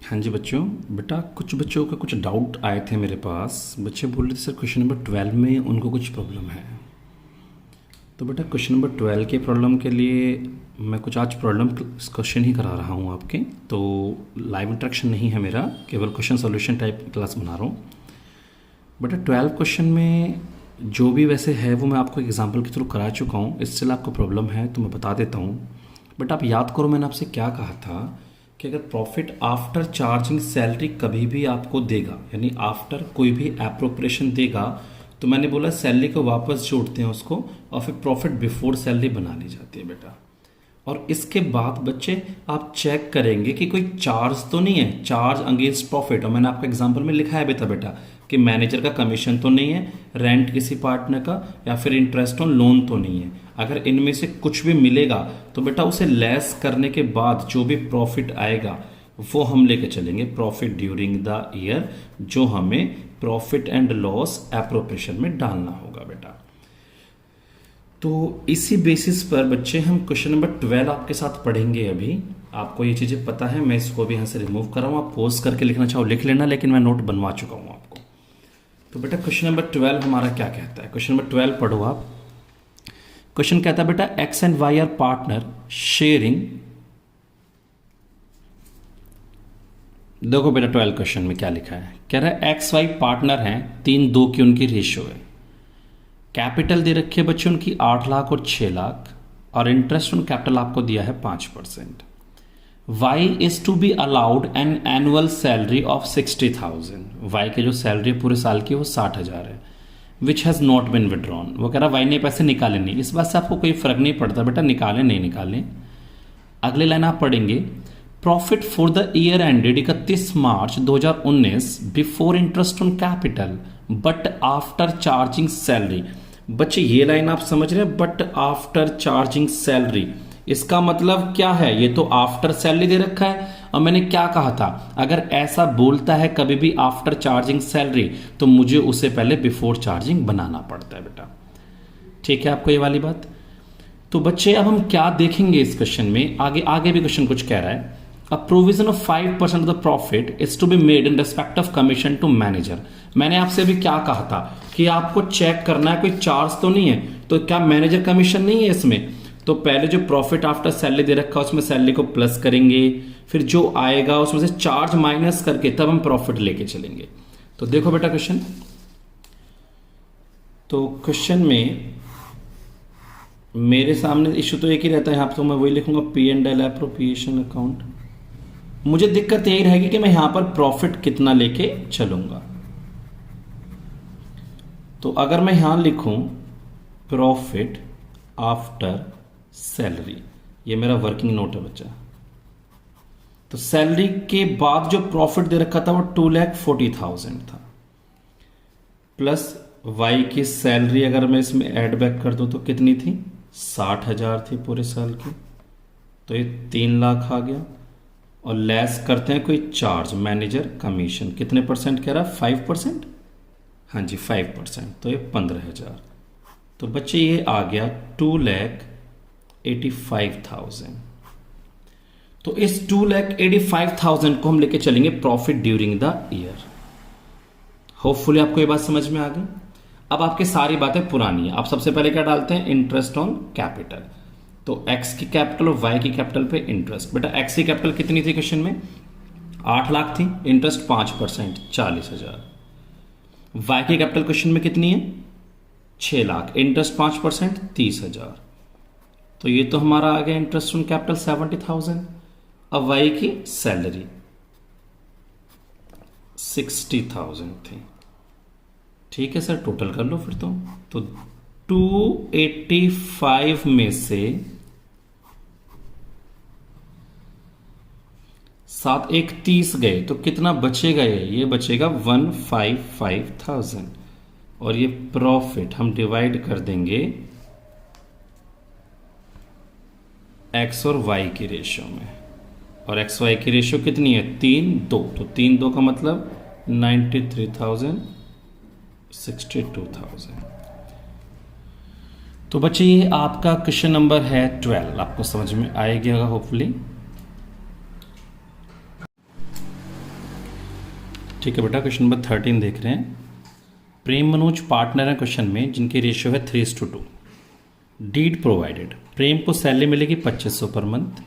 हाँ जी बच्चों, बेटा कुछ बच्चों का कुछ डाउट आए थे मेरे पास। बच्चे बोल रहे थे सर क्वेश्चन नंबर 12 में उनको कुछ प्रॉब्लम है। तो बेटा क्वेश्चन नंबर 12 के प्रॉब्लम के लिए मैं कुछ आज प्रॉब्लम क्वेश्चन ही करा रहा हूँ आपके। तो लाइव इंटरेक्शन नहीं है मेरा, केवल क्वेश्चन सॉल्यूशन टाइप क्लास बना रहा हूँ। बेटा 12 क्वेश्चन में जो भी वैसे है वो मैं आपको एग्जाम्पल के थ्रू करा चुका हूँ। इससे आपको प्रॉब्लम है तो मैं बता देता हूँ। बट आप याद करो मैंने आपसे क्या कहा था कि अगर प्रॉफिट आफ्टर चार्जिंग सैलरी कभी भी आपको देगा, यानी आफ्टर कोई भी एप्रोप्रिएशन देगा, तो मैंने बोला सैलरी को वापस जोड़ते हैं उसको और फिर प्रॉफिट बिफोर सैलरी बना ली जाती है बेटा। और इसके बाद बच्चे आप चेक करेंगे कि कोई चार्ज तो नहीं है, चार्ज अगेंस्ट प्रॉफिट। और मैंने आपको एग्जांपल में लिखा है बेटा कि मैनेजर का कमीशन तो नहीं है, रेंट किसी पार्टनर का, या फिर इंटरेस्ट ऑन लोन तो नहीं है। अगर इनमें से कुछ भी मिलेगा तो बेटा उसे लेस करने के बाद जो भी प्रॉफिट आएगा वो हम लेके चलेंगे प्रॉफिट ड्यूरिंग द ईयर, जो हमें प्रॉफिट एंड लॉस एप्रोप्रिएशन में डालना होगा बेटा। तो इसी बेसिस पर बच्चे हम क्वेश्चन नंबर 12 आपके साथ पढ़ेंगे। अभी आपको ये चीज़ें पता है, मैं इसको भी यहाँ से रिमूव कर रहा हूँ। आप पोस्ट करके लिखना चाहो लिख लेना, लेकिन मैं नोट बनवा चुका हूँ आपको। तो बेटा क्वेश्चन नंबर 12 हमारा क्या कहता है, क्वेश्चन नंबर 12 पढ़ो आप। क्वेश्चन कहता है बेटा X and Y are partner sharing. देखो बेटा 12 क्वेश्चन में क्या लिखा है, कह रहा है एक्स वाई पार्टनर हैं, 3-2 की उनकी रेशियो है। कैपिटल दे रखी है बच्चे उनकी 8 लाख और 6 लाख, और इंटरेस्ट ऑन कैपिटल आपको दिया है 5%। Y is to be allowed an annual salary of 60,000। Y की जो सैलरी पूरे साल की वो 60,000 है, which has not been withdrawn. वो कह रहा वाई ने पैसे निकाले नहीं। इस बात से आपको कोई फर्क नहीं पड़ता बेटा निकालें नहीं निकालें। अगले लाइन आप पढ़ेंगे profit for the year ended 31 March 2019 before interest on capital but after charging salary. बच्चे ये लाइन आप समझ रहे हैं, बट आफ्टर चार्जिंग सैलरी, इसका मतलब क्या है? ये तो आफ्टर सैलरी दे रखा है, और मैंने क्या कहा था, अगर ऐसा बोलता है कभी भी आफ्टर चार्जिंग सैलरी तो मुझे उसे पहले बिफोर चार्जिंग बनाना पड़ता है बेटा। ठीक है आपको ये वाली बात। तो बच्चे अब हम क्या देखेंगे इस क्वेश्चन में, आगे भी क्वेश्चन कुछ कह रहा है। A provision of 5% of the profit is to be made in respect of commission to manager. मैंने आपसे अभी क्या कहा था कि आपको चेक करना है कोई चार्ज तो नहीं है, तो क्या मैनेजर कमीशन नहीं है इसमें? तो पहले जो प्रॉफिट आफ्टर सैलरी दे रखा है उसमें सैलरी को प्लस करेंगे, फिर जो आएगा उसमें से चार्ज माइनस करके तब हम प्रॉफिट लेके चलेंगे। तो देखो बेटा क्वेश्चन, तो क्वेश्चन में मेरे सामने इशू तो एक ही रहता है, यहाँ तो मैं वही लिखूंगा P&L एप्रोप्रिएशन अकाउंट। मुझे दिक्कत यही रहेगी कि मैं यहां पर प्रॉफिट कितना लेके चलूंगा। तो अगर मैं यहां लिखूं प्रॉफिट आफ्टर सैलरी, ये मेरा वर्किंग नोट है बच्चा। तो सैलरी के बाद जो प्रॉफिट दे रखा था वो 2,40,000 था, प्लस वाई की सैलरी अगर मैं इसमें ऐड बैक कर दूं तो कितनी थी? 60,000 थी पूरे साल की, तो ये 3 लाख आ गया। और लेस करते हैं कोई चार्ज, मैनेजर कमीशन, कितने परसेंट कह रहा है? 5%। हाँ जी 5%, तो ये 15,000। तो बच्चे ये आ गया 2,85,000। तो इस 2,85,000 को हम लेके चलेंगे profit during the year. Hopefully आपको ये बात समझ में आ गई। अब आपकी सारी बातें पुरानी है। आप सबसे पहले क्या डालते हैं? Interest on capital. तो x की कैपिटल और y की कैपिटल पे इंटरेस्ट। बेटा x की कैपिटल कितनी थी क्वेश्चन में? 8 लाख थी, इंटरेस्ट 5% 40,000। y की कैपिटल क्वेश्चन में कितनी है? 6 लाख, इंटरेस्ट 5% 30,000। तो ये तो हमारा आ गया इंटरेस्ट ऑन कैपिटल 70,000। अब y की सैलरी 60,000 थी। ठीक है सर, टोटल कर लो फिर तो 285 में से 7 1 30 गए तो कितना बचेगा? ये बचेगा 155,000। और ये प्रॉफिट हम डिवाइड कर देंगे एक्स और वाई की रेशियो में, और एक्स वाई की रेशियो कितनी है? 3-2। तो 3-2 का मतलब 93,000 62,000। तो बच्चे ये आपका क्वेश्चन नंबर है 12। आपको समझ में आएगा होपफुली। ठीक है बेटा, क्वेश्चन नंबर 13 देख रहे हैं। प्रेम मनोज पार्टनर है क्वेश्चन में, जिनकी रेशियो है 3:2। डीड प्रोवाइडेड, प्रेम को सैलरी मिलेगी 2500 पर मंथ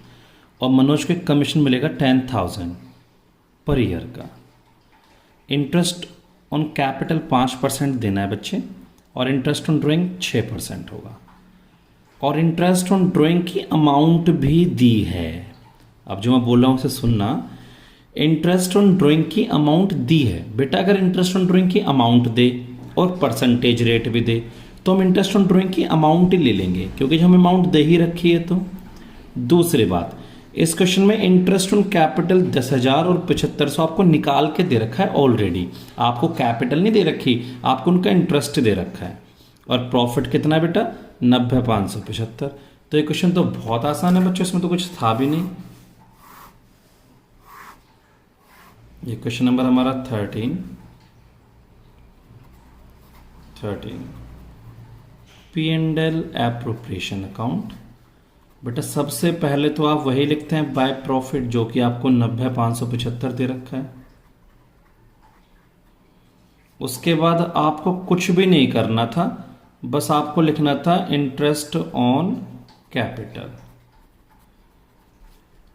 और मनोज को कमीशन मिलेगा 10,000 पर ईयर का। इंटरेस्ट ऑन कैपिटल 5% देना है बच्चे, और इंटरेस्ट ऑन ड्राइंग 6% होगा, और इंटरेस्ट ऑन ड्राइंग की अमाउंट भी दी है। अब जो मैं बोल रहा हूँ उसे सुनना, इंटरेस्ट ऑन ड्राइंग की अमाउंट दी है बेटा। अगर इंटरेस्ट ऑन ड्राइंग की अमाउंट दे और परसेंटेज रेट भी दे तो हम इंटरेस्ट ऑन ड्राइंग की अमाउंट ही ले लेंगे, क्योंकि जो हम अमाउंट दे ही रखी है। तो दूसरी बात, इस क्वेश्चन में इंटरेस्ट ऑन कैपिटल 10,000 और 7500 आपको निकाल के दे रखा है ऑलरेडी। आपको कैपिटल नहीं दे रखी, आपको उनका इंटरेस्ट दे रखा है। और प्रॉफिट कितना है बेटा? 90,575। तो ये क्वेश्चन तो बहुत आसान है बच्चों, इसमें तो कुछ था भी नहीं। ये क्वेश्चन नंबर हमारा 13 P&L एप्रोप्रिएशन अकाउंट। बेटा सबसे पहले तो आप वही लिखते हैं बाय प्रॉफिट, जो कि आपको 90,575 दे रखा है। उसके बाद आपको कुछ भी नहीं करना था, बस आपको लिखना था इंटरेस्ट ऑन कैपिटल।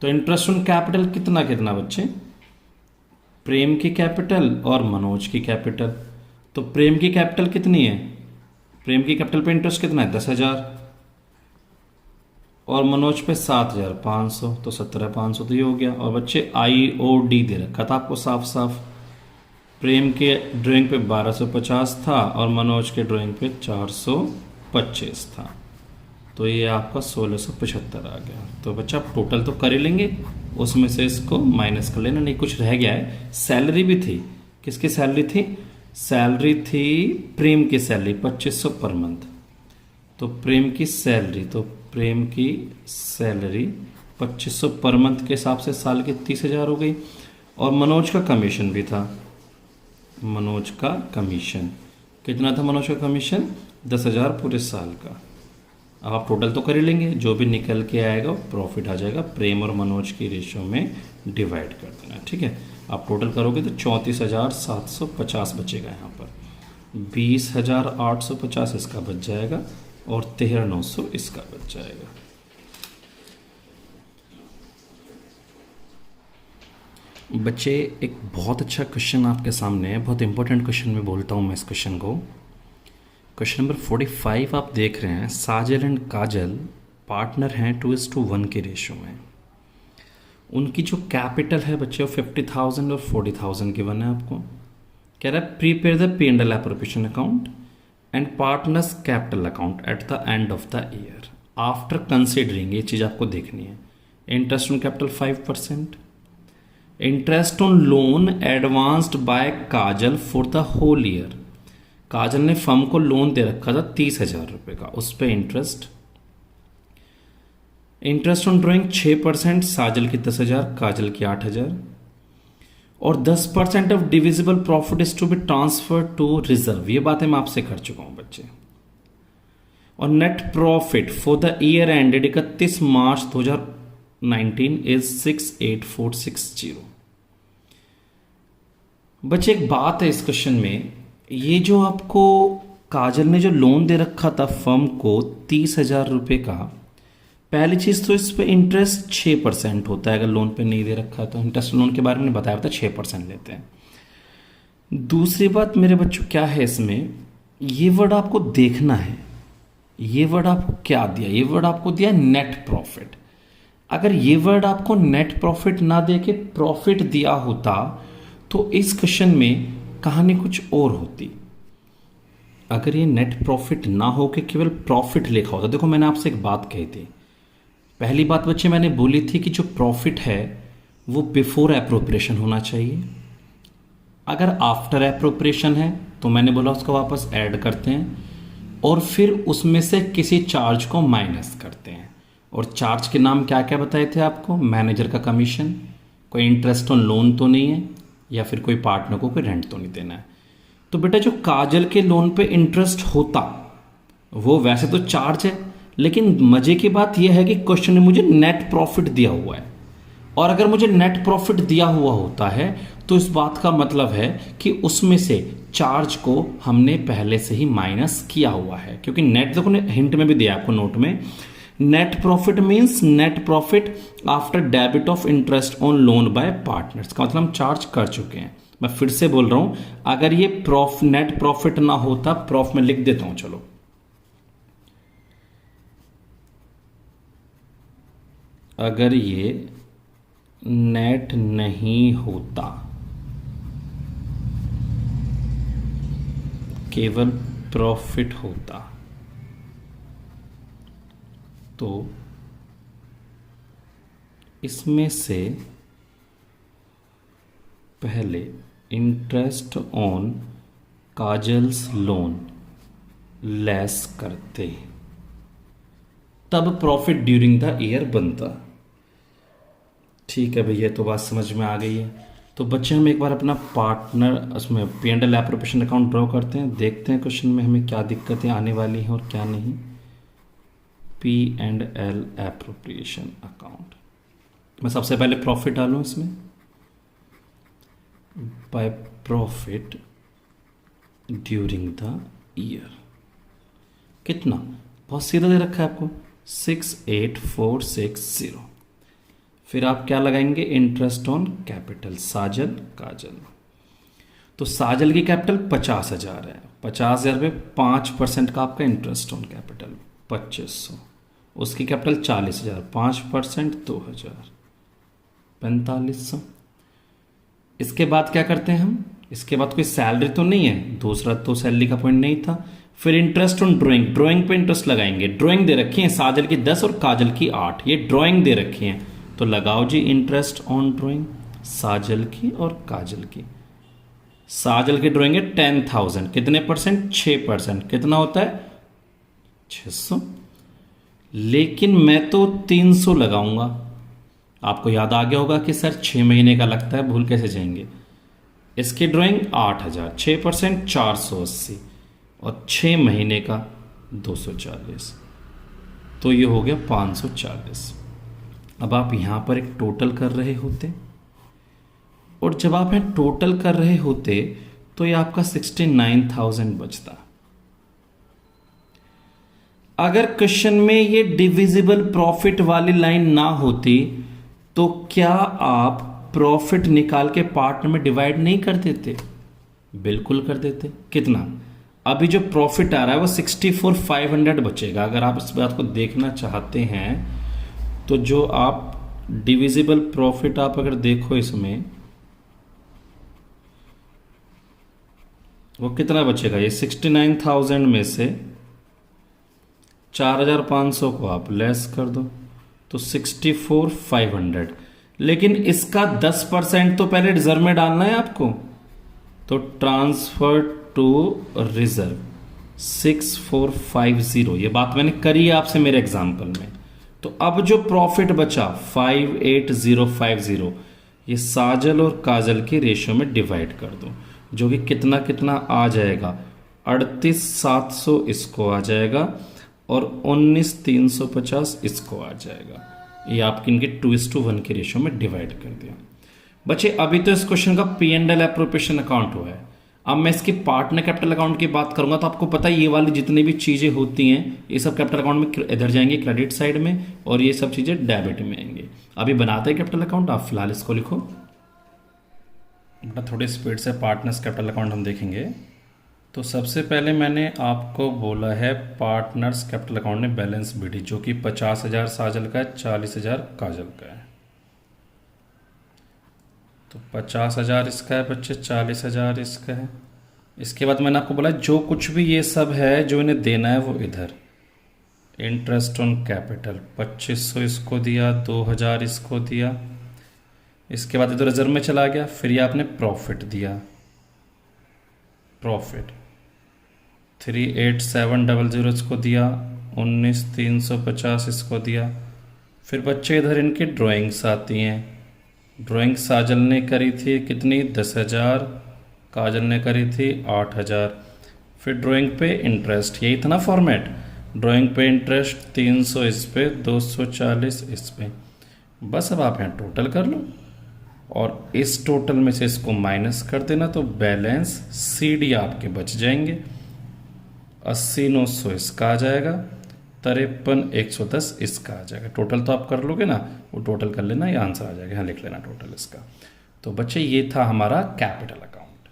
तो इंटरेस्ट ऑन कैपिटल कितना कितना बच्चे? प्रेम की कैपिटल और मनोज की कैपिटल। तो प्रेम की कैपिटल कितनी है? प्रेम की कैपिटल पे इंटरेस्ट कितना है? 10,000, और मनोज पे 7,500, तो 17,500 तो ये हो गया। और बच्चे IOD दे रखा था आपको साफ साफ। प्रेम के ड्राइंग पे 1250 था और मनोज के ड्राइंग पे 425 था, तो ये आपका 1675 आ गया। तो बच्चा आप टोटल तो कर ही लेंगे, उसमें से इसको माइनस कर लेना, नहीं कुछ रह गया है। सैलरी भी थी, किसकी सैलरी थी? सैलरी थी प्रेम की सैलरी 2500 पर मंथ। तो प्रेम की सैलरी, तो प्रेम की सैलरी 2500 पर मंथ के हिसाब से साल के 30,000 हो गई। और मनोज का कमीशन भी था। मनोज का कमीशन कितना था? मनोज का कमीशन 10,000 पूरे साल का। अब आप टोटल तो कर ही लेंगे, जो भी निकल के आएगा प्रॉफिट आ जाएगा, प्रेम और मनोज की रेशियो में डिवाइड कर देना। ठीक है, आप टोटल करोगे तो 34,750 बचेगा। यहाँ पर 20,850 इसका बच जाएगा और 13,900 इसका बच जाएगा। बच्चे एक बहुत अच्छा क्वेश्चन आपके सामने है, बहुत इंपॉर्टेंट क्वेश्चन में बोलता हूँ मैं इस क्वेश्चन को। क्वेश्चन नंबर 45 आप देख रहे हैं। साजल एंड काजल पार्टनर हैं 2:1 के रेशियो में। उनकी जो कैपिटल है बच्चे वो 50,000 और 40,000 गिवन है आपको। कह रहा है prepare the P&L appropriation account and partners capital account at the end of the year after considering. ये चीज़ आपको देखनी है। Interest on capital 5%, interest on loan advanced by Kajal for the whole year. Kajal ने फर्म को लोन दे रखा था 30,000 रुपये का, उस पर इंटरेस्ट। इंटरेस्ट ऑन ड्राइंग 6%, साजल की 10,000, काजल की 8,000। और 10% of divisible profit is to be transfer to reserve. ये बातें मैं आपसे कर चुका हूं बच्चे। और net profit for the year ended 31 March 2019 is 68460। बच्चे एक बात है इस क्वेश्चन में, ये जो आपको काजल ने जो लोन दे रखा था फर्म को 30,000 रुपये का, पहली चीज़ तो इस पे इंटरेस्ट 6% होता है। अगर लोन पे नहीं दे रखा है तो इंटरेस्ट लोन के बारे में बताया था 6% लेते हैं। दूसरी बात मेरे बच्चों क्या है इसमें, ये वर्ड आपको देखना है। ये वर्ड आपको क्या दिया? ये वर्ड आपको दिया नेट प्रॉफिट। अगर ये वर्ड आपको नेट प्रॉफिट ना दे के प्रॉफिट दिया होता तो इस क्वेश्चन में कहानी कुछ और होती। अगर ये नेट प्रॉफिट ना हो के केवल प्रॉफिट लिखा होता। देखो मैंने आपसे एक बात कही थी, पहली बात बच्चे मैंने बोली थी कि जो प्रॉफिट है वो बिफोर एप्रोप्रिएशन होना चाहिए। अगर आफ्टर एप्रोप्रिएशन है तो मैंने बोला उसको वापस ऐड करते हैं और फिर उसमें से किसी चार्ज को माइनस करते हैं। और चार्ज के नाम क्या क्या बताए थे आपको? मैनेजर का कमीशन, कोई इंटरेस्ट ऑन लोन तो नहीं है, या फिर कोई पार्टनर को कोई रेंट तो नहीं देना है। तो बेटा जो काजल के लोन पे इंटरेस्ट होता वो वैसे तो चार्ज है, लेकिन मजे की बात यह है कि क्वेश्चन में मुझे नेट प्रॉफिट दिया हुआ है और अगर मुझे नेट प्रॉफिट दिया हुआ होता है तो इस बात का मतलब है कि उसमें से चार्ज को हमने पहले से ही माइनस किया हुआ है, क्योंकि नेट देखो हिंट में भी दिया आपको नोट में, net profit means net profit after debit of interest on loan by partners, का मतलब हम चार्ज कर चुके हैं। मैं फिर से बोल रहा हूं, अगर ये नेट प्रॉफिट ना होता, प्रॉफ में लिख देता हूं, चलो अगर ये नेट नहीं होता, केवल प्रॉफिट होता, तो इसमें से पहले interest on kajals loan less करते, तब प्रॉफिट ड्यूरिंग द ईयर बनता। ठीक है भैया, तो बात समझ में आ गई है। तो बच्चे हम एक बार अपना पार्टनर उसमें P and L appropriation account draw करते हैं, देखते हैं क्वेश्चन में हमें क्या दिक्कतें आने वाली हैं और क्या नहीं। P and L appropriation account, मैं सबसे पहले प्रॉफिट डालूं इसमें, bye profit during the year, कितना, बहुत सीधा दे रखा है आपको 68460। फिर आप क्या लगाएंगे, इंटरेस्ट ऑन कैपिटल, साजल काजल। तो साजल की कैपिटल 50,000 है, 50,000 पे 5% का आपका इंटरेस्ट ऑन कैपिटल 2500, उसकी कैपिटल 40,000, 5% 2,000, 4500। इसके बाद क्या करते हैं हम, इसके बाद कोई सैलरी तो नहीं है, दूसरा तो सैलरी का पॉइंट नहीं था। फिर इंटरेस्ट ऑन ड्राइंग, ड्राइंग पे इंटरेस्ट लगाएंगे, ड्राइंग दे रखी है साजल की 10 और काजल की 8, ये ड्राइंग दे रखी है, तो लगाओ जी इंटरेस्ट ऑन ड्राइंग साजल की और काजल की। साजल की ड्राइंग है 10,000, कितने परसेंट, 6%, कितना होता है 600। लेकिन मैं तो 300 लगाऊंगा, आपको याद आ गया होगा कि सर 6 महीने का लगता है, भूल कैसे जाएंगे। इसकी ड्राइंग 8,000, 6% 480 और 6 महीने का 240, तो ये हो गया 540। अब आप यहां पर एक टोटल कर रहे होते, और जब आप यहां टोटल कर रहे होते तो ये आपका 69,000 बचता। अगर क्वेश्चन में ये डिविजिबल प्रॉफिट वाली लाइन ना होती तो क्या आप प्रॉफिट निकाल के पार्ट में डिवाइड नहीं कर देते, बिल्कुल कर देते। कितना, अभी जो प्रॉफिट आ रहा है वो 64,500 बचेगा। अगर आप इस बात को देखना चाहते हैं तो जो आप डिविजिबल प्रॉफिट आप अगर देखो इसमें, वो कितना बचेगा, ये 69,000 में से 4,500 को आप लेस कर दो तो 64,500। लेकिन इसका 10% तो पहले रिजर्व में डालना है आपको, तो ट्रांसफर टू रिजर्व 6450, ये बात मैंने करी है आपसे मेरे एग्जाम्पल में। तो अब जो प्रॉफिट बचा 58050, ये साजल और काजल के रेशियो में डिवाइड कर दो, जो कि कितना कितना आ जाएगा, 38,700 इसको आ जाएगा और 19,350 इसको आ जाएगा। ये आपके इनके 2:1 के रेशियो में डिवाइड कर दिया। बच्चे अभी तो इस क्वेश्चन का P and L appropriation account हुआ है, अब मैं इसके पार्टनर कैपिटल अकाउंट की बात करूंगा तो आपको पता है ये वाली जितनी भी चीज़ें होती हैं ये सब कैपिटल अकाउंट में इधर जाएंगे क्रेडिट साइड में, और ये सब चीज़ें डेबिट में आएंगे। अभी बनाते हैं कैपिटल अकाउंट, आप फिलहाल इसको लिखो। बेटा थोड़ी स्पीड से पार्टनर्स कैपिटल अकाउंट हम देखेंगे। तो सबसे पहले मैंने आपको बोला है पार्टनर्स कैपिटल अकाउंट में बैलेंस बीडी, जो कि 50,000 साजल का है, 40,000 काजल का है। तो 50,000 इसका है बच्चे, 40,000 इसका है। इसके बाद मैंने आपको बोला जो कुछ भी ये सब है जो इन्हें देना है वो इधर, इंटरेस्ट ऑन कैपिटल 2500 इसको दिया, 2,000 इसको दिया। इसके बाद इधर रिजर्व में चला गया, फिर ये आपने प्रॉफिट दिया, प्रॉफिट 38700 इसको दिया, 19,350 इसको दिया। फिर बच्चे इधर इनकी ड्राइंग्स आती हैं, ड्राइंग साजल ने करी थी कितनी, 10,000, काजल ने करी थी 8,000। फिर ड्राइंग पे इंटरेस्ट, यही था ना फॉर्मेट, ड्राइंग पे इंटरेस्ट 300 इस पे, 240 इस पे। बस अब आप यहाँ टोटल कर लो और इस टोटल में से इसको माइनस कर देना, तो बैलेंस CD आपके बच जाएंगे। 80,900 इसका आ जाएगा, 53,110 इसका आ जाएगा। टोटल तो आप कर लोगे ना, वो टोटल कर लेना, ये आंसर आ जाएगा, यहाँ लिख लेना टोटल इसका। तो बच्चे ये था हमारा कैपिटल अकाउंट।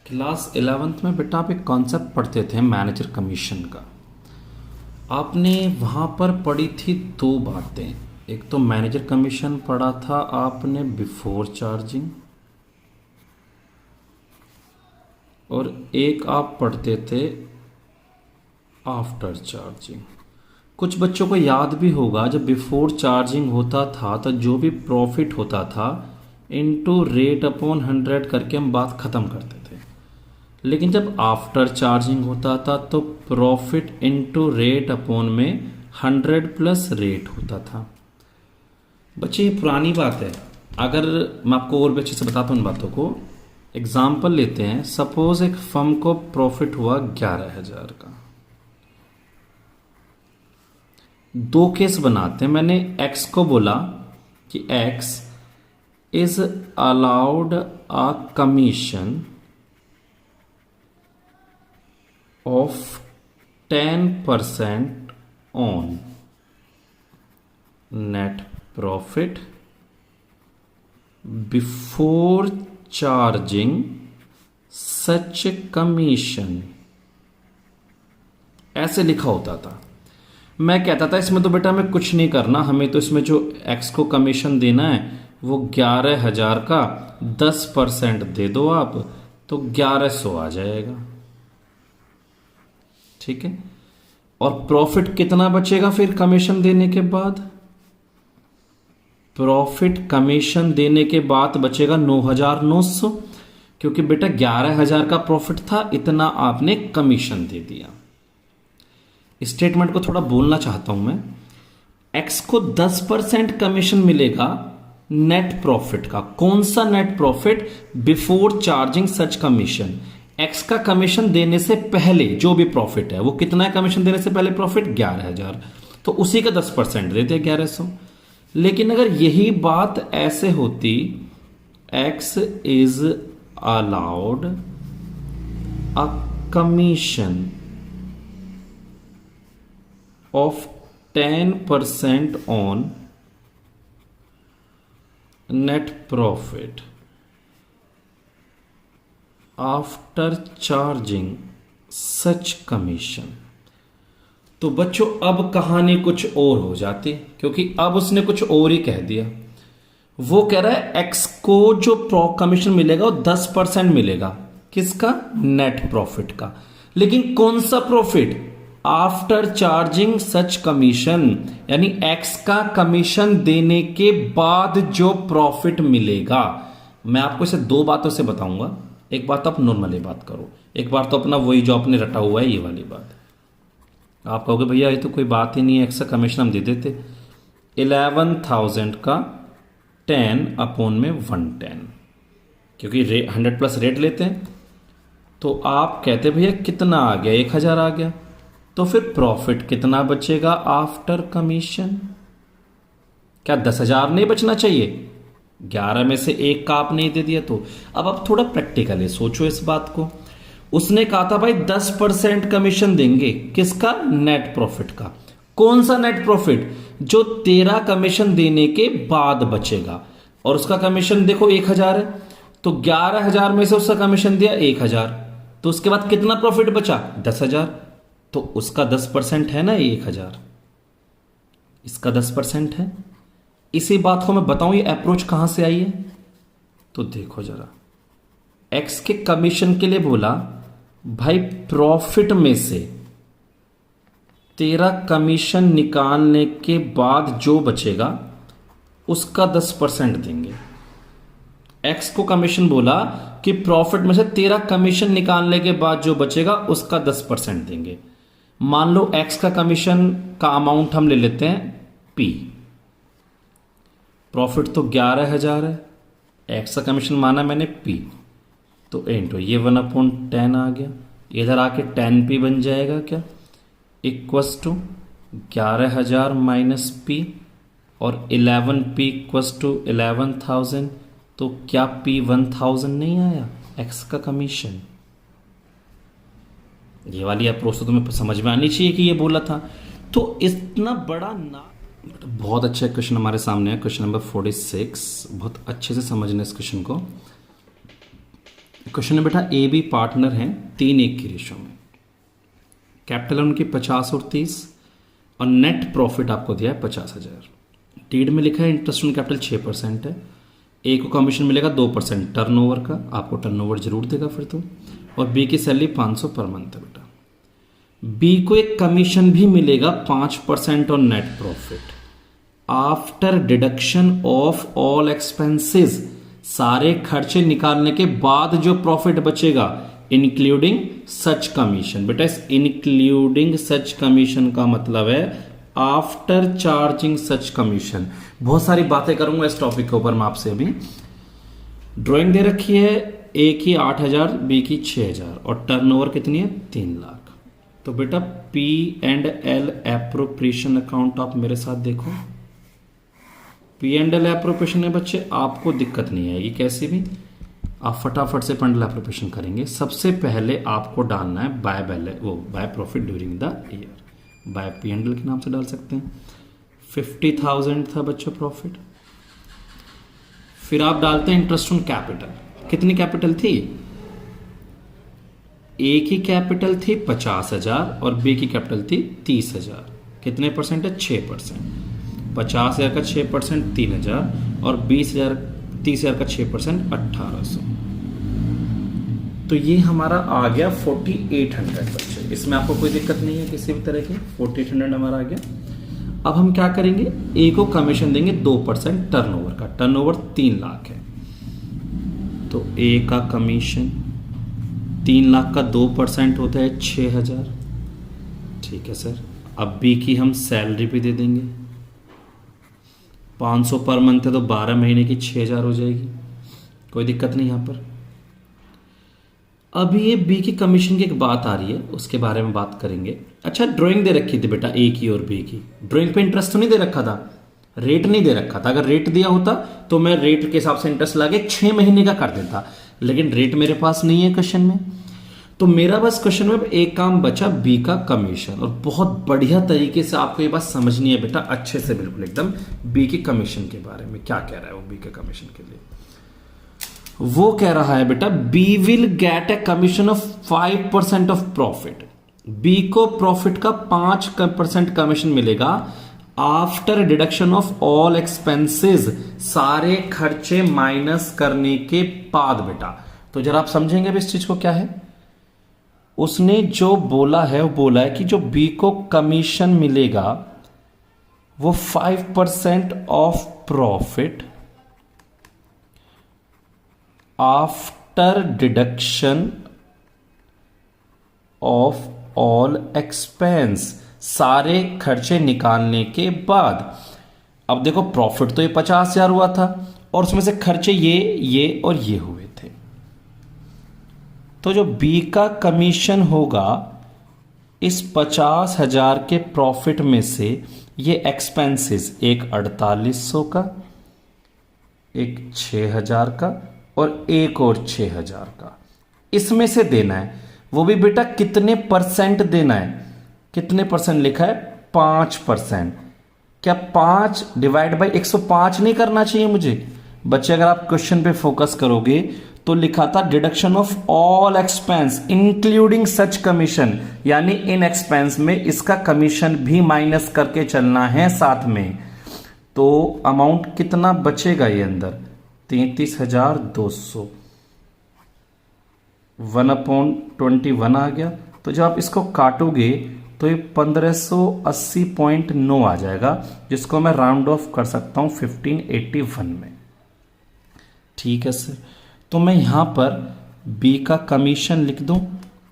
क्लास 11th में बेटा आप एक कॉन्सेप्ट पढ़ते थे मैनेजर कमीशन का। आपने वहाँ पर पढ़ी थी दो बातें। एक तो मैनेजर कमीशन पढ़ा था आपने बिफोर चार्जिंग, और एक आप पढ़ते थे आफ्टर चार्जिंग। कुछ बच्चों को याद भी होगा, जब बिफोर चार्जिंग होता था तो जो भी प्रॉफिट होता था इनटू रेट अपॉन 100 करके हम बात ख़त्म करते थे। लेकिन जब आफ्टर चार्जिंग होता था तो प्रॉफिट इनटू रेट अपॉन में 100 प्लस रेट होता था। बच्चे ये पुरानी बात है, अगर मैं आपको और भी अच्छे से बताता हूँ इन बातों को। एग्जाम्पल लेते हैं, सपोज एक फर्म को प्रॉफिट हुआ 11,000 का। दो केस बनाते हैं। मैंने एक्स को बोला कि x is allowed a commission of 10% on net profit before charging such commission, ऐसे लिखा होता था। मैं कहता था इसमें तो बेटा हमें कुछ नहीं करना, हमें तो इसमें जो एक्स को कमीशन देना है वो 11,000 का 10% दे दो आप, तो 1100 आ जाएगा। ठीक है, और प्रॉफिट कितना बचेगा फिर कमीशन देने के बाद? प्रॉफिट कमीशन देने के बाद बचेगा 9,900, क्योंकि बेटा 11,000 का प्रॉफिट था, इतना आपने कमीशन दे दिया। स्टेटमेंट को थोड़ा बोलना चाहता हूं मैं। एक्स को 10% कमीशन मिलेगा नेट प्रॉफिट का। कौन सा net profit? Before charging such commission. X का कमीशन देने से पहले जो भी प्रॉफिट है वो कितना है? कमीशन देने से पहले प्रॉफिट 11,000, तो उसी का 10% देते 1100। लेकिन अगर यही बात ऐसे होती, x is allowed a commission of 10% on net profit after charging such commission, तो बच्चों अब कहानी कुछ और हो जाती, क्योंकि अब उसने कुछ और ही कह दिया। वो कह रहा है एक्स को जो कमीशन मिलेगा वो 10% मिलेगा। किसका? नेट प्रॉफिट का। लेकिन कौन सा profit? After charging such commission, यानी एक्स का कमीशन देने के बाद जो प्रॉफिट मिलेगा। मैं आपको इसे दो बातों से बताऊंगा। एक बात आप नॉर्मली बात करो, एक बार तो अपना वही जो आपने रटा हुआ है ये वाली बात। आप कहोगे भैया ये तो कोई बात ही नहीं है, एक्स का कमीशन हम दे देते। 11,000 का 10 अपॉन में 110, क्योंकि 100 प्लस रेट लेते हैं। तो आप कहते भैया कितना आ गया? 1,000 आ गया। तो फिर प्रॉफिट कितना बचेगा आफ्टर कमीशन? क्या 10,000 नहीं बचना चाहिए? 11 में से एक का आपने दे दिया। तो अब आप थोड़ा प्रैक्टिकली सोचो इस बात को। उसने कहा था भाई 10% कमीशन देंगे, किसका? नेट प्रॉफिट का। कौन सा नेट प्रॉफिट? जो तेरा कमीशन देने के बाद बचेगा। और उसका कमीशन देखो 1,000 है, तो 11,000 में से उसका कमीशन दिया 1,000, तो उसके बाद कितना प्रॉफिट बचा? 10,000। तो उसका 10% है ना 1,000, इसका 10% है। इसी बात को मैं बताऊं ये अप्रोच कहां से आई है। तो देखो जरा, एक्स के कमीशन के लिए बोला भाई प्रॉफिट में से तेरा कमीशन निकालने के बाद जो बचेगा उसका 10% देंगे। एक्स को कमीशन बोला कि प्रॉफिट में से तेरा कमीशन निकालने के बाद जो बचेगा उसका 10% देंगे। मान लो एक्स का कमीशन का अमाउंट हम ले लेते हैं पी। प्रॉफिट तो 11,000 है, एक्स का कमीशन माना मैंने पी, तो इंटू ये 1/10 आ गया, इधर आके 10p बन जाएगा क्या, इक्वस टू 11,000 माइनस p, और 11p इक्वस टू 11,000। तो क्या p 1,000 नहीं आया, x का कमीशन। ये वाली अप्रोच तो तुम्हें समझ में आनी चाहिए कि ये बोला था। तो इतना बड़ा ना, बहुत अच्छा क्वेश्चन हमारे सामने है, क्वेश्चन नंबर 46। बहुत अच्छे से समझना इस क्वेश्चन को। क्वेश्चन में बेटा ए बी पार्टनर हैं 3:1 की रेशो में। कैपिटल उनकी 50 और 30, और नेट प्रॉफिट आपको दिया है 50,000। डीड में लिखा है इंटरेस्ट ऑन कैपिटल 6% है। ए को कमीशन मिलेगा 2% टर्नओवर का, आपको टर्नओवर जरूर देगा फिर तो। और बी की सैलरी 500 पर मंथ है बेटा। बी को एक कमीशन भी मिलेगा 5% on net profit after deduction of all expenses, सारे खर्चे निकालने के बाद जो प्रॉफिट बचेगा, इंक्लूडिंग सच कमीशन। बेटा इस इंक्लूडिंग सच कमीशन का मतलब है आफ्टर चार्जिंग सच कमीशन। बहुत सारी बातें करूंगा इस टॉपिक के ऊपर मैं आपसे अभी। ड्राइंग दे रखी है, ए की 8,000, बी की 6,000, और टर्नओवर कितनी है 3 लाख। तो बेटा P&L एप्रोप्रिएशन अकाउंट आप मेरे साथ देखो। P&L एप्रोप्रिएशन है बच्चे, आपको दिक्कत नहीं आएगी कैसे भी, आप फटाफट से P&L एप्रोप्रिएशन करेंगे। सबसे पहले आपको डालना है by profit during the year, by P&L के नाम से डाल सकते हैं। 50,000 था बच्चों प्रॉफिट। फिर आप डालते हैं इंटरेस्ट ऑन कैपिटल। कितनी कैपिटल थी, ए की कैपिटल थी 50,000 और बी की कैपिटल थी 30,000। कितने परसेंट है, 6%। 50,000 का 6% 3,000, और 30,000 का 6% 1,800। तो ये हमारा आ गया 4,800 बच्चे। इसमें आपको कोई दिक्कत नहीं है किसी भी तरह की, 4,800 हमारा आ गया। अब हम क्या करेंगे, ए को कमीशन देंगे 2% टर्नओवर का। टर्नओवर 3 लाख है, तो ए का कमीशन 3 लाख का 2% होता है 6,000। ठीक है सर। अब बी की हम सैलरी भी दे देंगे, 500 पर मंथ है तो 12 महीने की 6,000 हो जाएगी, कोई दिक्कत नहीं यहाँ पर। अब ये बी की कमीशन की एक बात आ रही है, उसके बारे में बात करेंगे। अच्छा ड्राइंग दे रखी थी बेटा ए की और बी की, ड्राइंग पे इंटरेस्ट तो नहीं दे रखा था, रेट नहीं दे रखा था। अगर रेट दिया होता तो मैं रेट के हिसाब से इंटरेस्ट लाके 6 महीने का कर देता, लेकिन रेट मेरे पास नहीं है क्वेश्चन में। तो मेरा बस क्वेश्चन में एक काम बचा, बी का कमीशन। और बहुत बढ़िया तरीके से आपको ये बात समझनी है बेटा, अच्छे से बिल्कुल एकदम, बी की कमीशन के बारे में क्या कह रहा है वो बी के कमीशन के लिए। वो कह रहा है बेटा B will get a commission of 5% of profit. B को प्रॉफिट का 5% कमीशन मिलेगा after deduction of all expenses, सारे खर्चे माइनस करने के बाद बेटा। तो जरा आप समझेंगे अब इस चीज को क्या है। उसने जो बोला है वो बोला है कि जो बी को कमीशन मिलेगा वो 5% of profit after deduction of all expense, सारे खर्चे निकालने के बाद। अब देखो प्रॉफिट तो ये 50,000 हुआ था और उसमें से खर्चे ये और ये हुए थे। तो जो बी का कमीशन होगा इस 50,000 के प्रॉफिट में से ये एक्सपेंसेस, एक 4,800 का, एक 6,000 का और एक और 6,000 का, इसमें से देना है। वो भी बेटा कितने परसेंट देना है, कितने परसेंट लिखा है, 5%। क्या 5 डिवाइड बाई 105 नहीं करना चाहिए मुझे बच्चे? अगर आप क्वेश्चन पे फोकस करोगे तो लिखा था deduction of all expense including such commission, यानी इन एक्सपेंस में इसका कमीशन भी माइनस करके चलना है साथ में। तो अमाउंट कितना बचेगा ये अंदर, 33,200, 1/21 आ गया। तो जब आप इसको काटोगे तो ये 1580.9 आ जाएगा, जिसको मैं राउंड ऑफ कर सकता हूं 1581 में। ठीक है सर। तो मैं यहां पर बी का कमीशन लिख दूं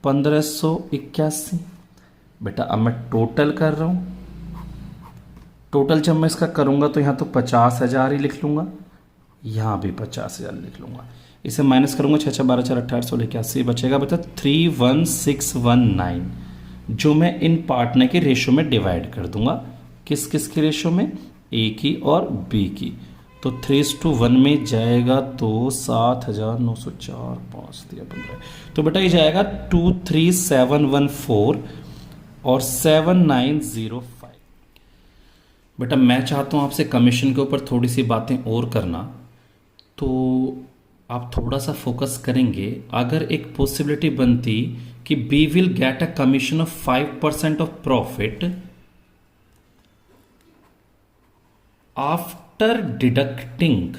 1581। बेटा अब मैं टोटल कर रहा हूं, टोटल जब मैं इसका करूंगा तो यहां तो 50,000 ही लिख लूंगा, यहां भी 50,000 लिख लूंगा। इसे माइनस करूंगा, 6 6 12 4 18 16 81, बचेगा बता 31619, जो मैं इन पार्टनर के रेशो में डिवाइड कर दूंगा। किस किस के रेशो में? ए की और बी की। तो 3:1 में जाएगा तो 7,904, 5 दिया 15, तो बेटा ये जाएगा 23714 और 7905। बेटा मैं चाहता हूँ आपसे कमीशन के ऊपर थोड़ी सी बातें और करना, तो आप थोड़ा सा फोकस करेंगे। अगर एक पॉसिबिलिटी बनती कि B will get a commission of 5% of profit after deducting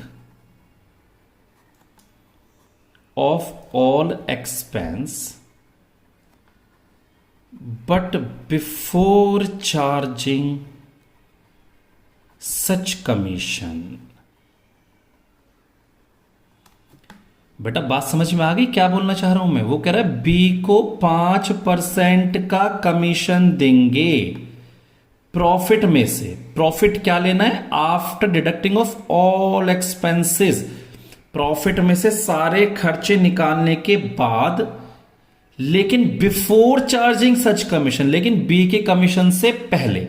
of all expense but before charging such commission. बेटा बात समझ में आ गई क्या बोलना चाह रहा हूं मैं? वो कह रहा है बी को 5% का कमीशन देंगे प्रॉफिट में से। प्रॉफिट क्या लेना है? After deducting of all expenses, profit में से सारे खर्चे निकालने के बाद, लेकिन बिफोर चार्जिंग सच कमीशन, लेकिन बी के कमीशन से पहले।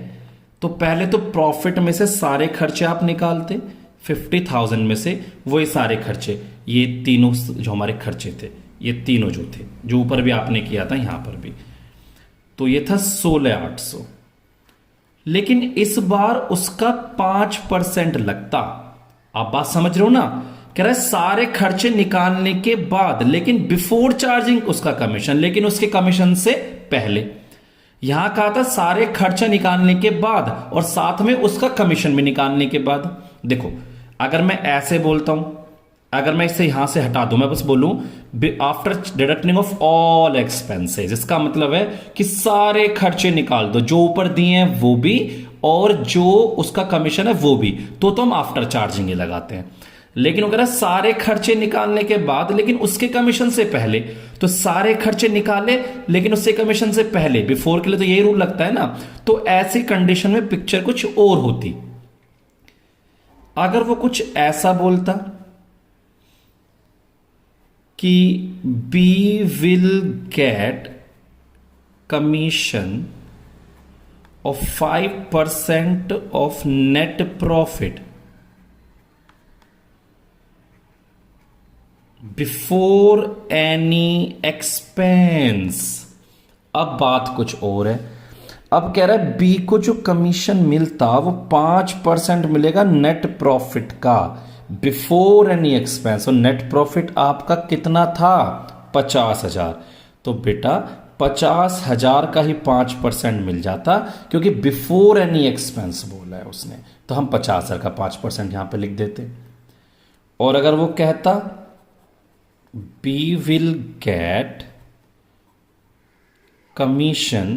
तो पहले तो प्रॉफिट में से सारे खर्चे आप निकालते 50,000 में से, वही सारे खर्चे, ये तीनों जो हमारे खर्चे थे, ये तीनों जो थे, जो ऊपर भी आपने किया था यहां पर भी, तो ये था 16,800। लेकिन इस बार उसका 5% लगता। आप बात समझ रहे हो ना? कह रहा है सारे खर्चे निकालने के बाद, लेकिन बिफोर चार्जिंग उसका कमीशन, लेकिन उसके कमीशन से पहले। यहां कहा था सारे खर्चे निकालने के बाद और साथ में उसका कमीशन भी निकालने के बाद। देखो अगर मैं ऐसे बोलता हूं, अगर मैं इसे यहां से हटा दूं, मैं बस बोलूं after deducting of all expenses, इसका मतलब है कि सारे खर्चे निकाल दो, जो ऊपर दिए हैं वो भी और जो उसका कमीशन है वो भी, तो हम आफ्टर चार्जिंग ही लगाते हैं। लेकिन अगर सारे खर्चे निकालने के बाद लेकिन उसके कमीशन से पहले, तो सारे खर्चे निकाले लेकिन उससे कमीशन से पहले, बिफोर के लिए तो यही रूल लगता है ना। तो ऐसी कंडीशन में पिक्चर कुछ और होती। अगर वो कुछ ऐसा बोलता कि B will get commission of 5% of net profit before any expense. अब बात कुछ और है। अब कह रहा है बी को जो कमीशन मिलता वो 5% मिलेगा नेट प्रॉफिट का बिफोर एनी एक्सपेंस। और नेट प्रॉफिट आपका कितना था? 50,000। तो बेटा 50,000 का ही 5% मिल जाता, क्योंकि बिफोर एनी एक्सपेंस बोला है उसने, तो हम 50,000 का 5% यहां पे लिख देते। और अगर वो कहता B will get commission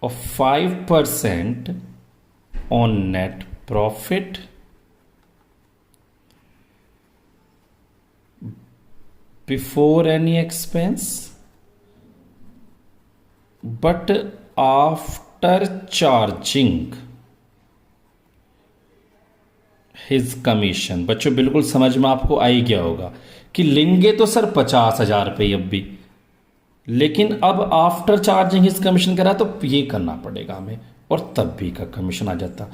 of 5% on net profit before any expense but after charging his commission। बच्चों बिल्कुल समझ में आपको आ ही गया होगा कि लेंगे तो सर 50,000 रुपये अब भी, लेकिन अब आफ्टर चार्जिंग हिज कमीशन करा तो ये करना पड़ेगा हमें, और तब भी का कमीशन आ जाता।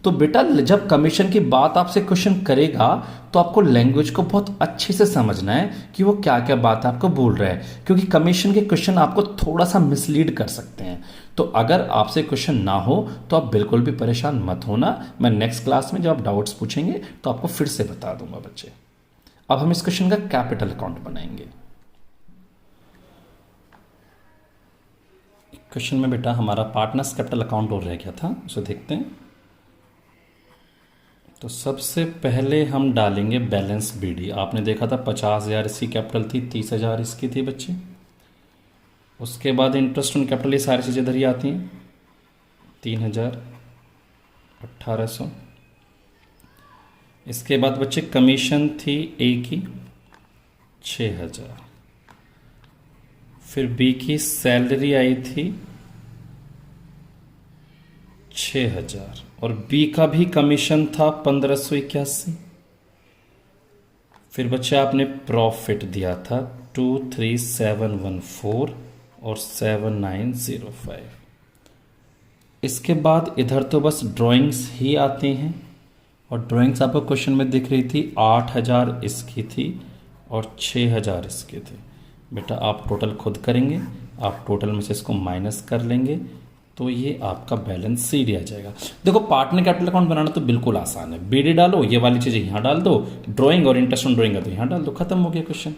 तो बेटा जब कमीशन की बात आपसे क्वेश्चन करेगा तो आपको लैंग्वेज को बहुत अच्छे से समझना है कि वो क्या क्या बात आपको बोल रहा है, क्योंकि कमीशन के क्वेश्चन आपको थोड़ा सा मिसलीड कर सकते हैं। तो अगर आपसे क्वेश्चन ना हो तो आप बिल्कुल भी परेशान मत होना। मैं नेक्स्ट क्लास में जब आप डाउट्स पूछेंगे तो आपको फिर से बता दूंगा बच्चे। अब हम इस क्वेश्चन का कैपिटल अकाउंट बनाएंगे। क्वेश्चन में बेटा हमारा पार्टनर्स कैपिटल अकाउंट और रह गया था, उसे देखते हैं। तो सबसे पहले हम डालेंगे बैलेंस बीडी। आपने देखा था 50,000 इसकी कैपिटल थी, 30,000 इसकी थी बच्चे। उसके बाद इंटरेस्ट ऑन कैपिटल, ये सारी चीज़ें इधर ही आती हैं। 3,000, 1,800। इसके बाद बच्चे कमीशन थी ए की 6,000। फिर बी की सैलरी आई थी 6,000 और बी का भी कमीशन था 1,581। फिर बच्चे आपने प्रॉफिट दिया था 23714 और 7905। इसके बाद इधर तो बस ड्राइंग्स ही आती हैं, और ड्राइंग्स आपको क्वेश्चन में दिख रही थी 8000 इसकी थी और 6000 इसकी थी। बेटा आप टोटल खुद करेंगे, आप टोटल में से इसको माइनस कर लेंगे तो ये आपका बैलेंस शीट आ जाएगा। देखो पार्टनर कैपिटल अकाउंट बनाना तो बिल्कुल आसान है, बीडी डालो, ये वाली चीज़ें यहाँ डाल दो, ड्राइंग और इंटरेस्ट ऑन ड्राइंग है तो यहाँ डाल दो, खत्म हो गया क्वेश्चन।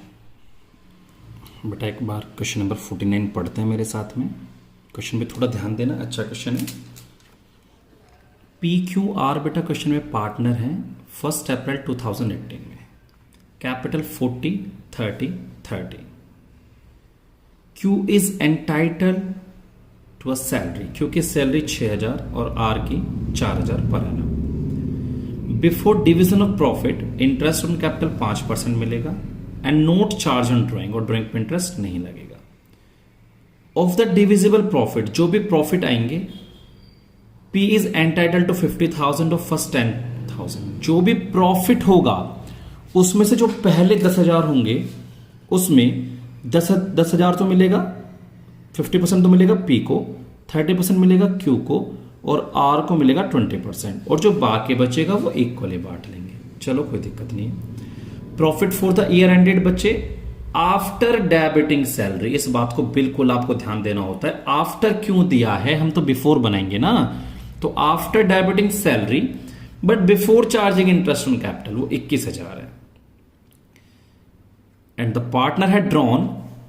बेटा एक बार क्वेश्चन नंबर 49 पढ़ते हैं मेरे साथ में। क्वेश्चन पे थोड़ा ध्यान देना, अच्छा क्वेश्चन है। PQR बेटा क्वेश्चन में पार्टनर हैं 1 अप्रैल 2018 में, capital 40 30 30। Q is entitle to a salary, क्योंकि सैलरी 6000 और R की 4000 पर annum. Before division of profit interest on capital 5% मिलेगा and not charge on drawing, और ड्राइंग पे इंटरेस्ट नहीं लगेगा। ऑफ द डिविजिबल प्रॉफिट, जो भी प्रॉफिट आएंगे, P is entitle to 50,000 of first 10,000। जो भी प्रॉफिट होगा उसमें से जो पहले 10,000 होंगे उसमें 10,000 तो मिलेगा, 50% तो मिलेगा P को, 30% मिलेगा Q को, और R को मिलेगा 20%, और जो बाकी बचेगा वो इक्वली बांट लेंगे। चलो कोई दिक्कत नहीं है। Profit for the year ended बच्चे आफ्टर डेबिटिंग सैलरी, इस बात को बिल्कुल आपको ध्यान देना होता है। आफ्टर क्यों दिया है, हम तो बिफोर बनाएंगे ना, तो after debiting salary but before charging interest on capital वो 21,000 है। And the partner had drawn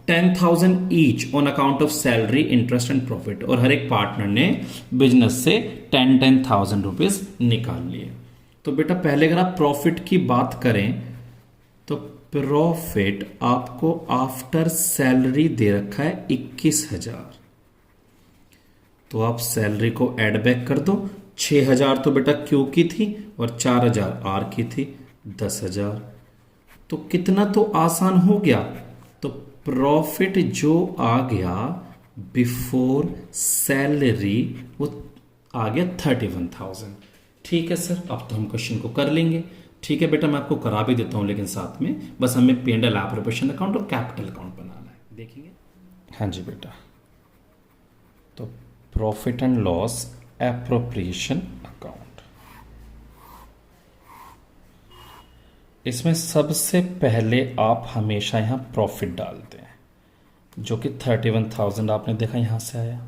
10,000 each on account of salary interest and profit, और हर एक पार्टनर ने बिजनेस से 10,000 रुपीज निकाल लिए। तो बेटा पहले अगर आप प्रॉफिट की बात करें तो प्रॉफिट आपको आफ्टर सैलरी दे रखा है 21,000, तो आप सैलरी को ऐड बैक कर दो। 6,000 तो बेटा क्यू की थी और 4,000 आर की थी, 10,000। तो कितना तो आसान हो गया। तो प्रॉफिट जो आ गया बिफोर सैलरी वो आ गया 31,000। ठीक है सर, अब तो हम क्वेश्चन को कर लेंगे। ठीक है बेटा, मैं आपको करा भी देता हूं, लेकिन साथ में बस हमें P&L एप्रोप्रिएशन अकाउंट और कैपिटल अकाउंट बनाना है, देखेंगे। हाँ जी बेटा, तो profit and loss appropriation account, इसमें सबसे पहले आप हमेशा यहां प्रॉफिट डालते हैं, जो कि 31,000 आपने देखा यहां से आया।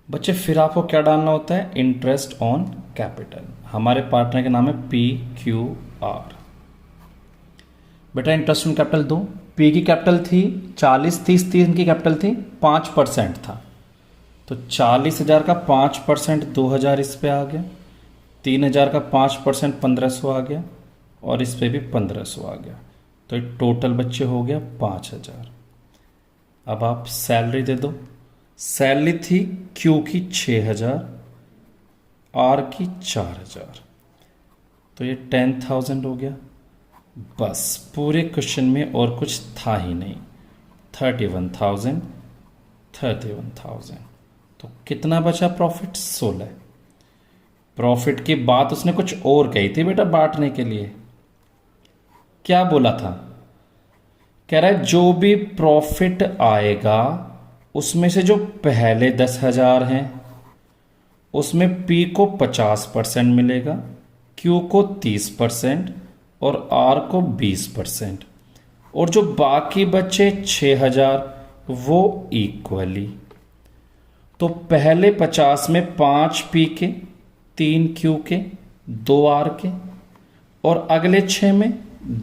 बच्चे फिर आपको क्या डालना होता है, इंटरेस्ट ऑन कैपिटल। हमारे पार्टनर के नाम है PQR। बेटा इंटरेस्ट ऑन कैपिटल दो, P की कैपिटल थी 40, 30 की कैपिटल थी 5% था, तो 40,000 का 5% 2,000 इस पे आ गया, 3,000 का 5% 1,500 आ गया, और इस पे भी 1,500 आ गया, तो ये टोटल बच्चे हो गया 5,000। अब आप सैलरी दे दो। सैलरी थी Q की 6,000, R की 4,000, तो ये 10,000 हो गया। बस पूरे क्वेश्चन में और कुछ था ही नहीं। 31,000 31,000, तो कितना बचा प्रॉफिट, 16। प्रॉफिट की बात उसने कुछ और कही थी बेटा बांटने के लिए। क्या बोला था, कह रहा है जो भी प्रॉफिट आएगा उसमें से जो पहले 10,000 हैं उसमें P को 50% मिलेगा, Q को 30% और R को 20%, और जो बाकी बचे 6,000 वो इक्वली। तो पहले 50 में 5 P के, 3 Q के, 2 R के, और अगले 6 में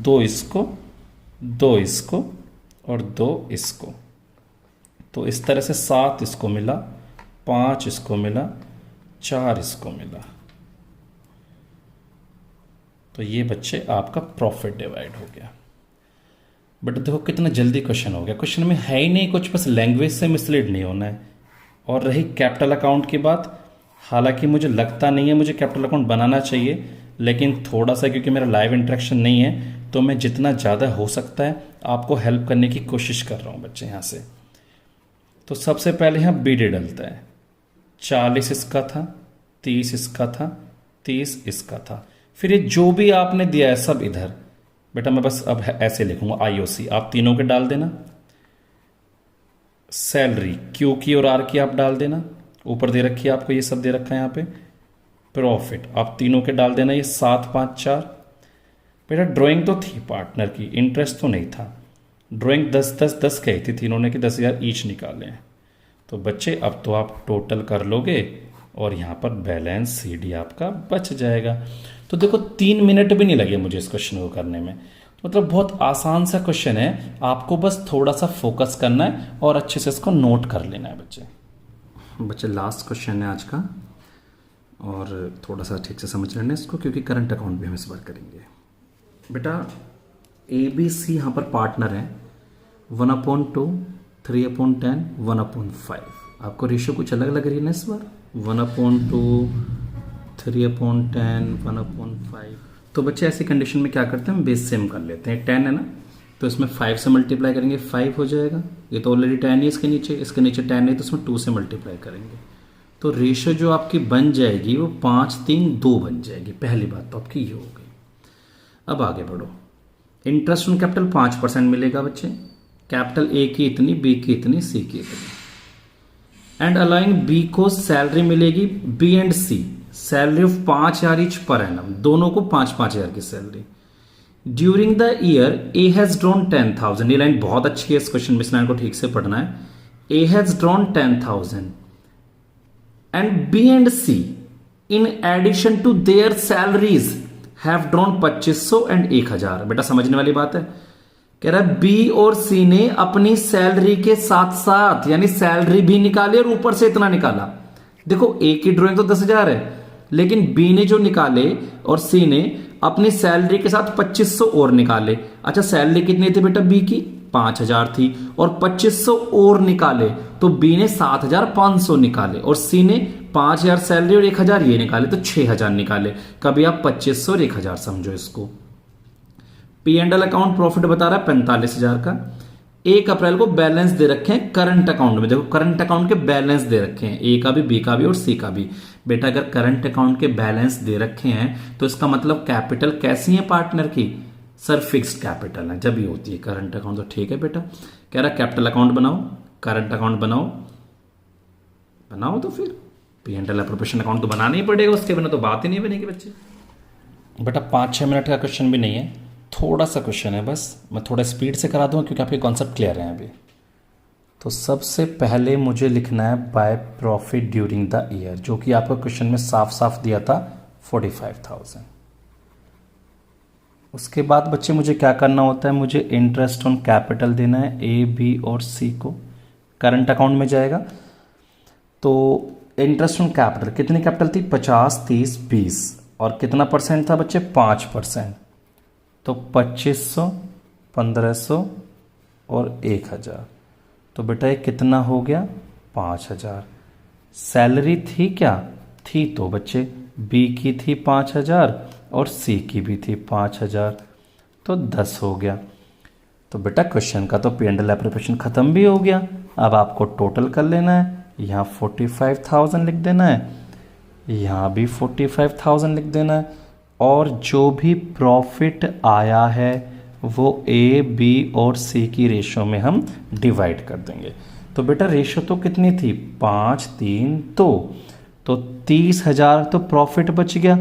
2 इसको, 2 इसको और 2 इसको। तो इस तरह से 7 इसको मिला, 5 इसको मिला, 4 इसको मिला। तो ये बच्चे आपका प्रॉफिट डिवाइड हो गया। बट देखो कितना जल्दी क्वेश्चन हो गया, क्वेश्चन में है ही नहीं कुछ, बस लैंग्वेज से मिसलीड नहीं होना है। और रही कैपिटल अकाउंट की बात, हालांकि मुझे लगता नहीं है मुझे कैपिटल अकाउंट बनाना चाहिए, लेकिन थोड़ा सा क्योंकि मेरा लाइव इंटरेक्शन नहीं है तो मैं जितना ज़्यादा हो सकता है आपको हेल्प करने की कोशिश कर रहा हूँ बच्चे यहाँ से। तो सबसे पहले यहाँ BD डलता है। 40 इसका था, 30 इसका था, 30 इसका था, फिर ये जो भी आपने दिया है सब इधर, बेटा मैं बस अब ऐसे लिखूंगा IOC, आप तीनों के डाल देना। सैलरी Q की और R की आप डाल देना, ऊपर दे रखी है आपको, ये सब दे रखा है यहाँ पे। प्रॉफिट आप तीनों के डाल देना, ये 7 5 4। बेटा ड्राइंग तो थी पार्टनर की, इंटरेस्ट तो नहीं था। ड्राइंग 10 10 10 कही थी तीनों ने कि 10,000 ईच निकाले हैं। तो बच्चे अब तो आप टोटल कर लोगे और यहाँ पर बैलेंस CD आपका बच जाएगा। तो देखो 3 मिनट भी नहीं लगे मुझे इस क्वेश्चन को करने में। तो मतलब बहुत आसान सा क्वेश्चन है, आपको बस थोड़ा सा फोकस करना है और अच्छे से इसको नोट कर लेना है बच्चे लास्ट क्वेश्चन है आज का, और थोड़ा सा ठीक से समझ लेना इसको, क्योंकि करंट अकाउंट भी हम इस बार करेंगे। बेटा ABC यहाँ पर पार्टनर है, 1/2, 3/10, 1/5। आपको रेशियो कुछ अलग लग रही है ना इस बार, 1/2, 3/10, 1/5। तो बच्चे ऐसी कंडीशन में क्या करते हैं, हम बेस सेम कर लेते हैं। 10 है ना, तो इसमें 5 से मल्टीप्लाई करेंगे 5 हो जाएगा। ये तो ऑलरेडी 10 है, इसके नीचे 10 है, तो इसमें 2 से मल्टीप्लाई करेंगे। तो रेशियो जो आपकी बन जाएगी वो 5 3 2 बन जाएगी। पहली बात तो आपकी ये हो गई। अब आगे बढ़ो। इंटरेस्ट ऑन कैपिटल 5% मिलेगा बच्चे। कैपिटल A की इतनी, B की इतनी, C की इतनी। एंड अलाइंग B को सैलरी मिलेगी, B and C salary of 5,000 each per annum, दोनों को 5,000 की salary. During the year A has drawn 10,000। ये लाइन बहुत अच्छी है, इस क्वेश्चन में इस लाइन को ठीक से पढ़ना है। A has drawn 10,000 and B and C in addition to their salaries have drawn 2,500 and 1,000। बेटा समझने वाली बात है, कह रहा है B और C ने अपनी सैलरी के साथ साथ यानी सैलरी भी निकाली और ऊपर से इतना निकाला। देखो A की ड्राइंग तो 10,000 है, लेकिन B ने जो निकाले और C ने अपनी सैलरी के साथ 2,500 और निकाले। अच्छा सैलरी कितनी थी बेटा B की, 5,000 थी, और 2,500 और निकाले तो B ने 7,500 निकाले और C ने 5,000 सैलरी और 1,000 ये निकाले, तो 6,000 निकाले। कभी आप 2,500 और 1,000 समझो इसको। P&L अकाउंट प्रॉफिट बता रहा है 45,000 का। 1 अप्रैल को बैलेंस दे रखे हैं करंट अकाउंट में। देखो करंट अकाउंट के बैलेंस दे रखे हैं, A का भी, B का भी और C का भी। बेटा अगर करंट अकाउंट के बैलेंस दे रखे हैं तो इसका मतलब कैपिटल कैसी है पार्टनर की, सर फिक्स्ड कैपिटल है, जब ही होती है करंट अकाउंट। तो ठीक है बेटा, कह रहा कैपिटल अकाउंट बनाओ, करंट अकाउंट बनाओ तो फिर P&L एप्रोप्रिएशन अकाउंट तो बनाना ही पड़ेगा, उसके बिना तो बात ही नहीं बनेगी बच्चे। बेटा 5-6 मिनट का क्वेश्चन भी नहीं है, थोड़ा सा क्वेश्चन है बस। मैं थोड़ा स्पीड से करा दूंगा क्योंकि आपके कॉन्सेप्ट क्लियर हैं अभी। तो सबसे पहले मुझे लिखना है by profit during the year, जो कि आपका क्वेश्चन में साफ साफ दिया था 45,000। उसके बाद बच्चे मुझे क्या करना होता है, मुझे इंटरेस्ट ऑन कैपिटल देना है A, B और C को। करंट अकाउंट में जाएगा तो इंटरेस्ट ऑन कैपिटल, कितनी कैपिटल थी, 50 30 20, और कितना परसेंट था बच्चे, 5%। तो 2,500 1,500 और 1,000। तो बेटा ये कितना हो गया, 5,000। सैलरी थी क्या, थी तो बच्चे B की थी 5,000 और C की भी थी 5,000, तो 10 हो गया। तो बेटा क्वेश्चन का तो P&L एप्रोप्रिएशन खत्म भी हो गया। अब आपको टोटल कर लेना है, यहाँ 45,000 लिख देना है, यहाँ भी 45,000 लिख देना है, और जो भी प्रॉफिट आया है वो A, B और C की रेशो में हम डिवाइड कर देंगे। तो बेटा रेशो तो कितनी थी, 5 3 2, तो 30,000 तो प्रॉफिट बच गया।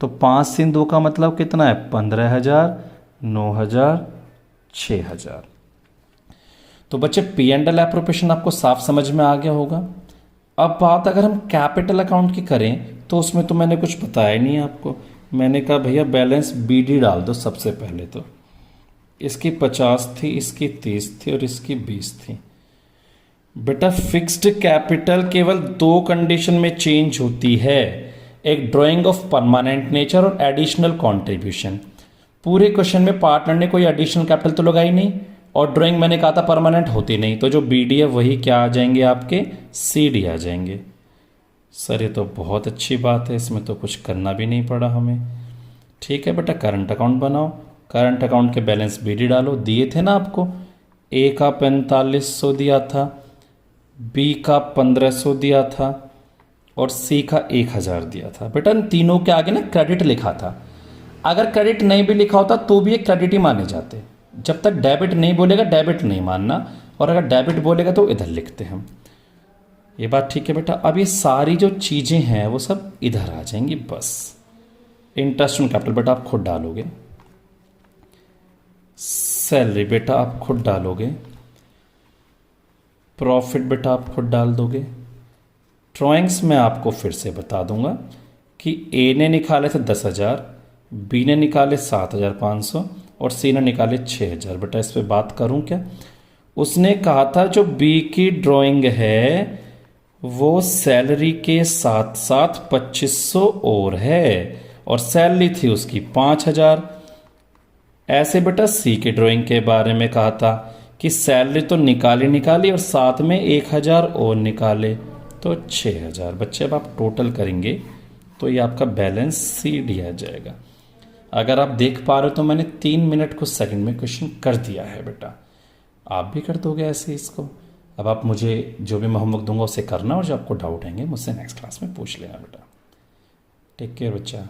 तो 5 3 2 का मतलब कितना है, 15,000 9,000 6,000। तो बच्चे P&L एप्रोप्रिएशन आपको साफ समझ में आ गया होगा। अब बात अगर हम कैपिटल अकाउंट की करें तो उसमें तो मैंने कुछ बताया नहीं है आपको। मैंने कहा भैया बैलेंस BD डाल दो सबसे पहले। तो इसकी 50 थी, इसकी 30 थी और इसकी 20 थी। बेटा फिक्स्ड कैपिटल केवल 2 कंडीशन में चेंज होती है, एक ड्राइंग ऑफ परमानेंट नेचर और एडिशनल कंट्रीब्यूशन। पूरे क्वेश्चन में पार्टनर ने कोई एडिशनल कैपिटल तो लगाई नहीं, और ड्राइंग मैंने कहा था परमानेंट होती नहीं, तो जो BD है वही क्या आ जाएंगे आपके, CD आ जाएंगे। सर ये तो बहुत अच्छी बात है, इसमें तो कुछ करना भी नहीं पड़ा हमें। ठीक है बेटा करंट अकाउंट बनाओ, करंट अकाउंट के बैलेंस BD डालो। दिए थे ना आपको, A का 4500 दिया था, B का 1500 दिया था और C का 1,000 दिया था। बेटा इन तीनों के आगे ना क्रेडिट लिखा था। अगर क्रेडिट नहीं भी लिखा होता तो भी ये क्रेडिट ही माने जाते। जब तक डेबिट नहीं बोलेगा डेबिट नहीं मानना, और अगर डेबिट बोलेगा तो इधर लिखते हैं हम। ये बात ठीक है बेटा। अब ये सारी जो चीज़ें हैं वो सब इधर आ जाएंगी बस। इंटरेस्ट ऑन कैपिटल बेटा आप खुद डालोगे, सैलरी बेटा आप खुद डालोगे, प्रॉफिट बेटा आप खुद डाल दोगे। ड्राइंग्स में आपको फिर से बता दूंगा कि ए ने निकाले थे 10,000, बी ने निकाले 7,500 और सी ने निकाले 6,000। बेटा इस पर बात करूं क्या? उसने कहा था जो बी की ड्राइंग है वो सैलरी के साथ साथ 2,500 और है, और सैलरी थी उसकी 5,000। ऐसे बेटा सी की ड्राइंग के बारे में कहा था कि सैलरी तो निकाली और साथ में 1,000 और निकाले तो 6,000। बच्चे अब आप टोटल करेंगे तो ये आपका बैलेंस सी डी आ जाएगा। अगर आप देख पा रहे हो तो मैंने 3 मिनट कुछ सेकंड में क्वेश्चन कर दिया है बेटा, आप भी कर दोगे ऐसे इसको। अब आप मुझे जो भी मैं होमवर्क दूंगा उसे करना, और जो आपको डाउट आएंगे मुझसे नेक्स्ट क्लास में पूछ लेना बेटा। टेक केयर बच्चा।